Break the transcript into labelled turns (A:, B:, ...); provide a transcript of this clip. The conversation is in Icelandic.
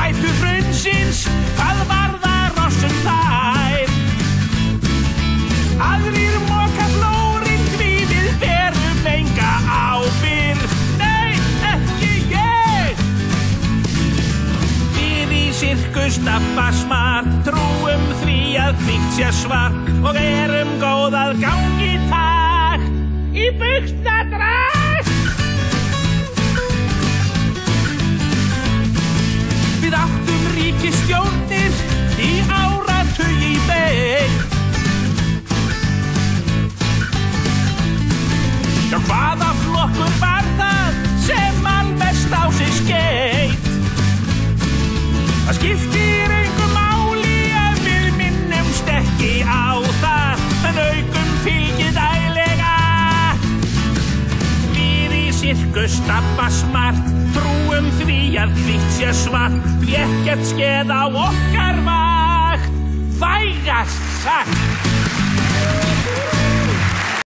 A: Fætur hraunsins, hvað varða rossum þær. Aðrir moka flórinn því við berum enga ábyrgð. Nei, ekki ég. Við í Sirkus Dabba smart trúum því að hvítt sé svart og erum góð að gangi takt í buxnadragt. Við áttum ríkisstjórnir í áratugi í beið. Já, hvaða flokkur var það sem mann mest á sig skeið? Það skiptir engu máli ef við minnumst ekki á það, en aukum fylgið daglega. Við í Sirkus Dabba smart trúum því að hvítt sé svart, því ekkert skeð á okkar vakt, vægast sagt.